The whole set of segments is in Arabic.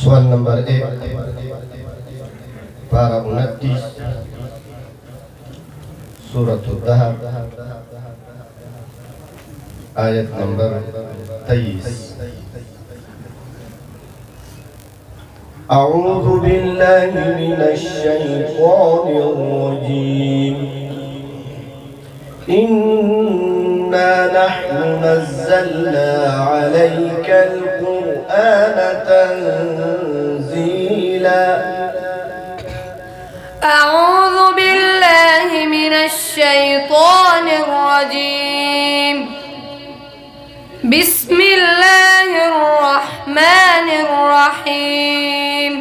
سؤال نمبر 1 پارہ 29 سورة الدہر آیت نمبر 23. أعوذ بالله من الشيطان الرجيم. إنا نحن نزلنا عليك القرآن تنزيلا. أعوذ بالله من الشيطان الرجيم. بسم الله الرحمن الرحيم.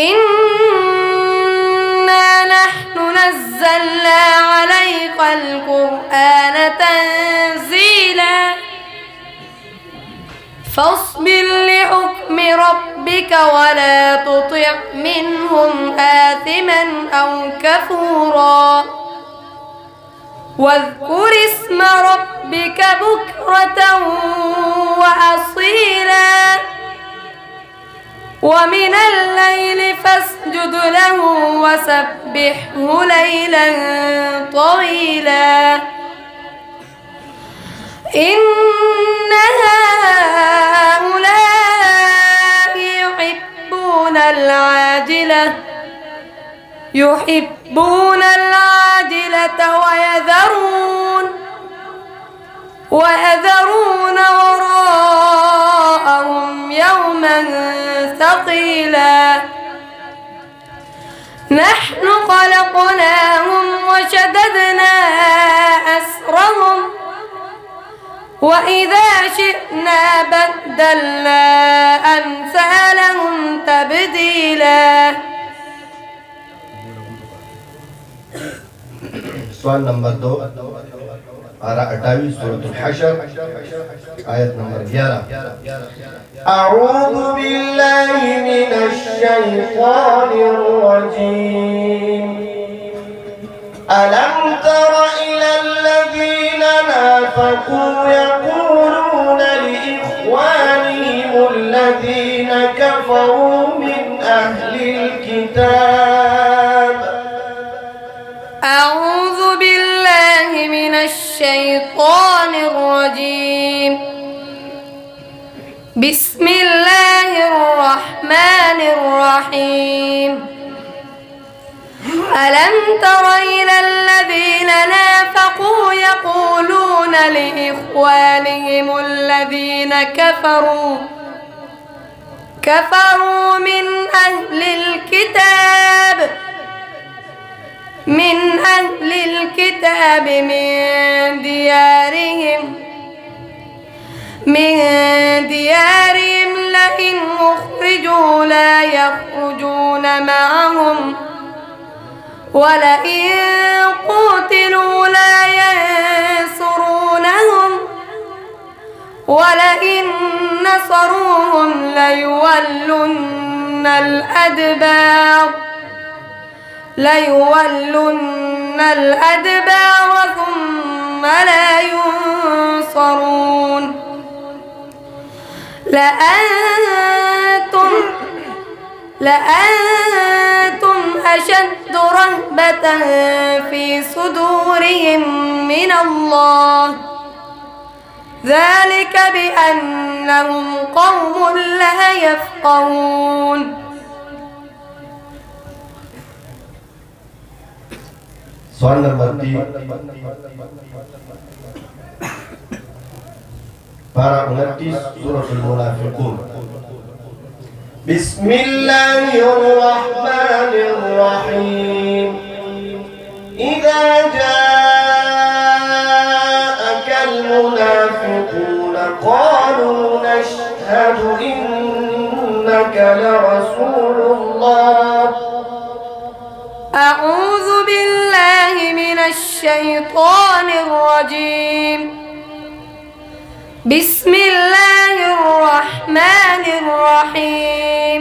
إنا نحن نزلنا عليك القرآن تنزيلا. فاصبر لحكم ربك ولا تطع منهم آثما أو كفورا. واذكر اسم ربك بكرة وأصيلا. ومن الليل فاسجد له وسبحه ليلا طويلا. إن هؤلاء يحبون العاجلة ويذرون وراءهم يوما ثقيلا. نحن خلقناهم وشددنا أسرهم وإذا شئنا بدلنا أمثالهم تبديلا. سوال نمبر 2 پارہ 28 سورة الحشر آیت نمبر 11. أعوذ بالله من الشيطان الرجيم. ألم تر إلى الذين نافقوا يقولون لإخوانهم الذين كفروا من أهل الكتاب. أعوذ بالله من الشيطان الرجيم. بسم الله الرحمن الرحيم. ألم تر إلى الذين نافقوا يقولون لإخوانهم الذين كفروا من أهل الكتاب من ديارهم لئن أخرجوا لا يخرجون معهم ولئن قتلوا لا ينصرونهم ولئن نصروهم ليولن الأدبار ثم لا ينصرون. لأنتم أشد رهبة في صدورهم من الله ذلك بأنهم قوم لا يفقهون. سؤال نمبر 3 پارہ 29 سورة المنافقون. بسم الله الرحمن الرحيم. إذا جاءك المنافقون قالوا نشهد إنك لرسول الله. أعوذ بالله من الشيطان الرجيم. بسم الله الرحمن الرحيم.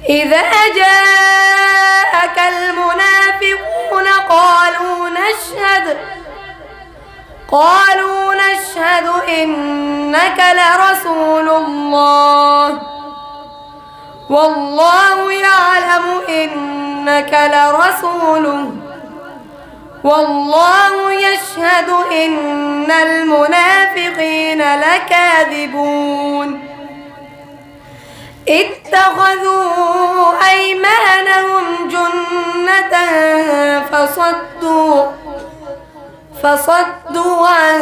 إذا جاءك المنافقون قالوا نشهد إنك لرسول الله والله يعلم إنك لرسوله والله يشهد إن المنافقين لكاذبون اتخذوا أيمانهم جنة فصدوا عن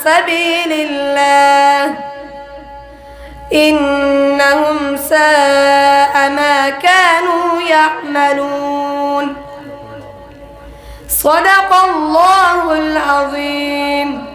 سبيل الله إنهم ساء ما كانوا يعملون. صدق الله العظيم.